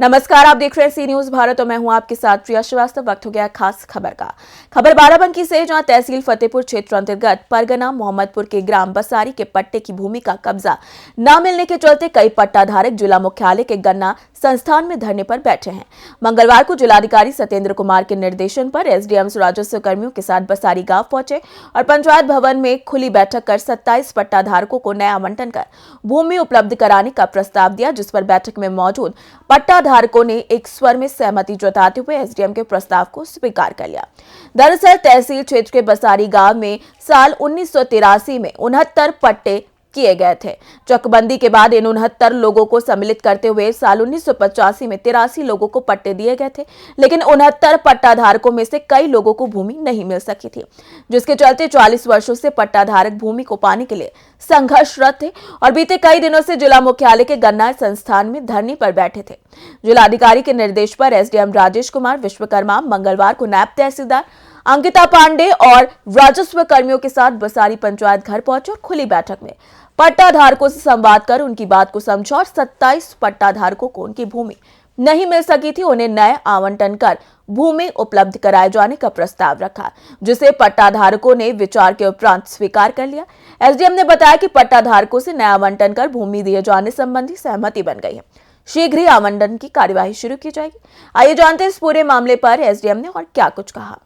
नमस्कार, आप देख रहे हैं सी न्यूज भारत और मैं हूं आपके साथ प्रिया श्रीवास्तव। वक्त हो गया खास खबर का। खबर बाराबंकी से, जहां तहसील फतेहपुर क्षेत्र अंतर्गत परगना मोहम्मदपुर के ग्राम बसारी के पट्टे की भूमि का कब्जा न मिलने के चलते कई पट्टाधारक जिला मुख्यालय के गन्ना संस्थान में धरने पर बैठे हैं। मंगलवार को जिलाधिकारी सत्येंद्र कुमार के निर्देशन पर एसडीएम राजस्व कर्मियों के साथ बसारी गांव पहुंचे और पंचायत भवन में खुली बैठक कर 27 पट्टाधारकों को नया आवंटन कर भूमि उपलब्ध कराने का प्रस्ताव दिया, जिस पर बैठक में मौजूद पट्टाधारकों ने एक स्वर में सहमति जताते हुए एसडीएम के प्रस्ताव को स्वीकार कर लिया। दरअसल तहसील क्षेत्र के बसारी गांव में साल 1983 में 69 पट्टे किए गए थे। चकबंदी के बाद इन 69 लोगों को सम्मिलित करते हुए साल 1985 में 83 लोगों को पट्टे दिए गए थे, लेकिन 69 पट्टाधारकों में से कई लोगों को भूमि नहीं मिल सकी थी, जिसके चलते 40 वर्षों से पट्टाधारक भूमि को पाने के लिए संघर्षरत थे और बीते कई दिनों से जिला मुख्यालय के गन्ना संस्थान में धरने पर बैठे थे। जिलाधिकारी के निर्देश पर एसडीएम राजेश कुमार विश्वकर्मा मंगलवार को नायब तहसीलदार अंकिता पांडे और राजस्व कर्मियों के साथ बसारी पंचायत घर पहुंचे और खुली बैठक में पट्टाधारकों से संवाद कर उनकी बात को समझा और 27 पट्टाधारकों को उनकी भूमि नहीं मिल सकी थी, उन्हें नए आवंटन कर भूमि उपलब्ध कराए जाने का प्रस्ताव रखा, जिसे पट्टाधारकों ने विचार के उपरांत स्वीकार कर लिया। एसडीएम ने बताया कि पट्टाधारकों से नया आवंटन कर भूमि दिए जाने संबंधी सहमति बन गई है। शीघ्र ही आवंटन की कार्यवाही शुरू की जाएगी। आइए जानते हैं इस पूरे मामले पर एसडीएम ने और क्या कुछ कहा।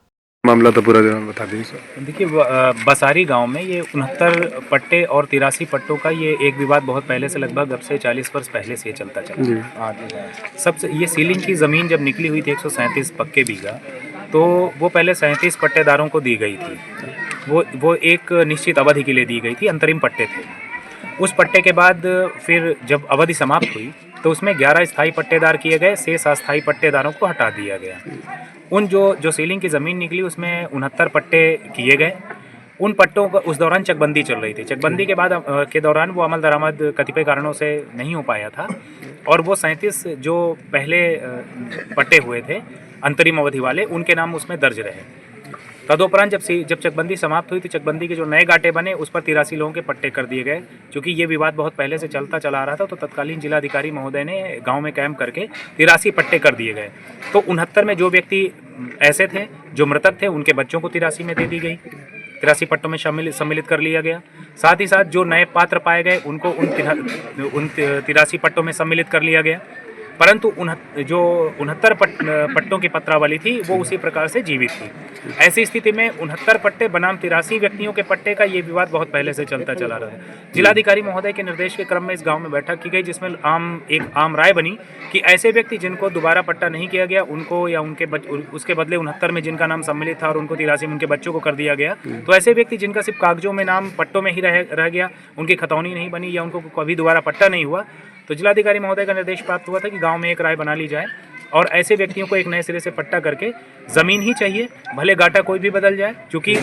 मामला तो पूरा बता दीजिए सर। देखिए, बसारी गांव में ये 69 पट्टे और 83 पट्टों का ये एक विवाद बहुत पहले से, लगभग अब से 40 वर्ष पहले से ये चलता चला। सबसे ये सीलिंग की ज़मीन जब निकली हुई थी 137 पक्के बीघा, तो वो पहले 37 पट्टेदारों को दी गई थी। वो एक निश्चित अवधि के लिए दी गई थी, अंतरिम पट्टे थे। उस पट्टे के बाद फिर जब अवधि समाप्त हुई तो उसमें 11 स्थायी पट्टेदार किए गए, शेष अस्थायी पट्टेदारों को हटा दिया गया। उन जो सीलिंग की ज़मीन निकली उसमें 69 पट्टे किए गए। उन पट्टों का उस दौरान चकबंदी चल रही थी। चकबंदी के बाद के दौरान वो अमल दरामद कतिपय कारणों से नहीं हो पाया था और वो 37 जो पहले पट्टे हुए थे अंतरिम अवधि वाले, उनके नाम उसमें दर्ज रहे। तदुपरांत जब चकबंदी समाप्त हुई तो चकबंदी के जो नए गाटे बने उस पर 83 लोगों के पट्टे कर दिए गए। क्योंकि ये विवाद बहुत पहले से चलता चला आ रहा था, तो तत्कालीन जिलाधिकारी महोदय ने गांव में कैंप करके 83 पट्टे कर दिए गए। तो 69 में जो व्यक्ति ऐसे थे जो मृतक थे, उनके बच्चों को 83 में दे दी गई, 83 पट्टों में सम्मिलित कर लिया गया। साथ ही साथ जो नए पात्र पाए गए उनको उन 83 पट्टों में सम्मिलित कर लिया गया। परंतु जो 69 पट्टों की पत्रावली थी वो उसी प्रकार से जीवित थी। ऐसी स्थिति में 69 पट्टे बनाम 83 व्यक्तियों के पट्टे का ये विवाद बहुत पहले से चलता चला रहा है। जिलाधिकारी महोदय के निर्देश के क्रम में इस गांव में बैठक की गई, जिसमें एक आम राय बनी कि ऐसे व्यक्ति जिनको दोबारा पट्टा नहीं किया गया उनको या उसके बदले 69 में जिनका नाम सम्मिलित था और उनको 83 में उनके बच्चों को कर दिया गया, तो ऐसे व्यक्ति जिनका सिर्फ कागजों में नाम पट्टों में ही रह गया, उनकी खतौनी नहीं बनी या उनको कभी दोबारा पट्टा नहीं हुआ, तो जिलाधिकारी महोदय का निर्देश प्राप्त हुआ था कि गांव में एक राय बना ली जाए और ऐसे व्यक्तियों को एक नए सिरे से पट्टा करके ज़मीन ही चाहिए, भले गाटा कोई भी बदल जाए। क्योंकि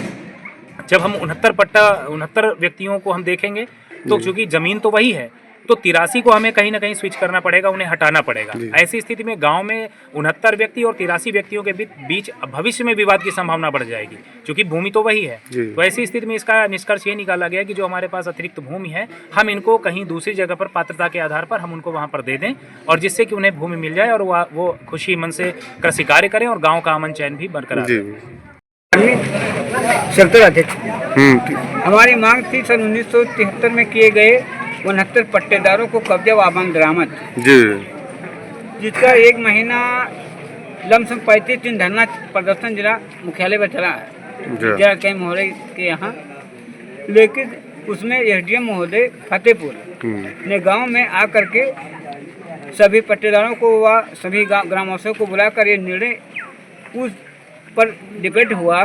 जब हम 69 व्यक्तियों को हम देखेंगे तो चूँकि ज़मीन तो वही है, तो 83 को हमें कहीं ना कहीं स्विच करना पड़ेगा, उन्हें हटाना पड़ेगा। ऐसी स्थिति में गांव में 69 व्यक्ति और 83 व्यक्तियों के बीच भविष्य में विवाद की संभावना बढ़ जाएगी, क्योंकि भूमि तो वही है। तो ऐसी स्थिति में इसका निष्कर्ष ये निकाला गया कि जो हमारे पास अतिरिक्त भूमि है, हम इनको कहीं दूसरी जगह पर पात्रता के आधार पर हम उनको वहाँ पर दे दें, और जिससे कि उन्हें भूमि मिल जाए और वो खुशी मन से कृषि कार्य करें और गाँव का अमन चैन भी बरकरार रहे। हमारी मांग थी सन 1973 में किए गए 69 पट्टेदारों को कब्जा व अमल दरामद, जिसका 1 महीना लमसम 35 दिन धरना प्रदर्शन जिला मुख्यालय पर चला है जिला के महोदय के यहाँ। लेकिन उसमें एसडीएम महोदय फतेहपुर ने गांव में आकर के सभी पट्टेदारों को व सभी ग्रामवासियों को बुलाकर ये निर्णय उस पर डिबेट हुआ।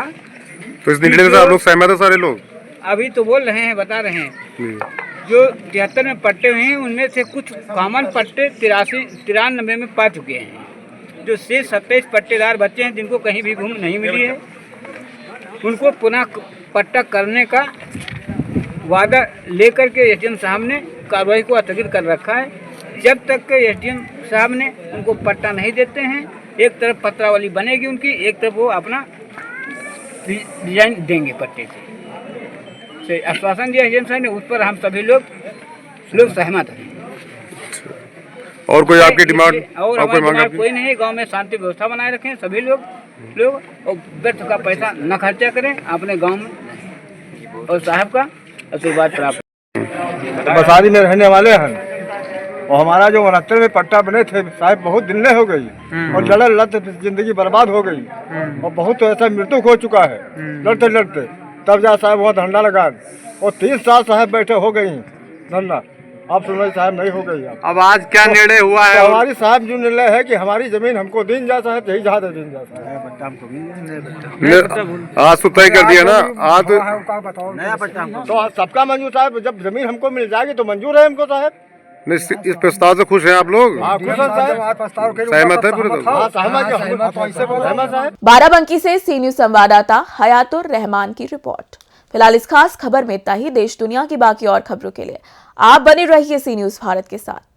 तो इस निर्णय से आप लोग सहमत हैं? सारे लोग अभी तो बोल रहे हैं, बता रहे हैं। जो 73 में पट्टे हुए हैं उनमें से कुछ कॉमन पट्टे 93 में पा चुके हैं। जो शेष 27 पट्टेदार बच्चे हैं जिनको कहीं भी भूमि नहीं मिली है, उनको पुनः पट्टा करने का वादा लेकर के एसडीएम साहब ने कार्रवाई को स्थगित कर रखा है। जब तक के एसडीएम साहब ने उनको पट्टा नहीं देते हैं, एक तरफ पत्रावली बनेगी उनकी, एक तरफ वो अपना डिजाइन देंगे पट्टे की। से आश्वासन दिया एजेंट साहब ने, उस पर हम सभी लोग सहमत हैं। और कोई आपकी डिमांड और और कोई हमारी मांग डिमांड आपकी? कोई नहीं है। गांव में शांति व्यवस्था बनाए रखें सभी लोग और व्यर्थ का पैसा न खर्चा करें अपने गांव में, और साहब का आशीर्वाद प्राप्त। बसारी में रहने वाले हैं और हमारा जो 69 में पट्टा बने थे साहब बहुत दिन हो गई और लड़ते जिंदगी बर्बाद हो गई और बहुत ऐसा मृत्यु हो चुका है लड़ते लड़ते। तब जा साहब वहाँ धंधा लगा और 30 साल साहब बैठे हो गई धंधा, अब सुनवाई साहब नहीं हो गई। अब आज क्या निर्णय हुआ है? तो हमारी साहब जो निर्णय है कि हमारी जमीन हमको दिन जा साहब, यही जहाँ दिन जा साहब। आज तो तय कर दिया ना, आज तो सबका मंजूर साहब, जब जमीन हमको मिल जाएगी तो मंजूर है हमको साहब। इस प्रस्ताव से खुश हैं आप लोग? सहमत है पूरे लोग? सहमत साहब। बाराबंकी से सी न्यूज संवाददाता हयातुर रहमान की रिपोर्ट। फिलहाल इस खास खबर में इतना ही। देश दुनिया की बाकी और खबरों के लिए आप बने रहिए सी न्यूज भारत के साथ।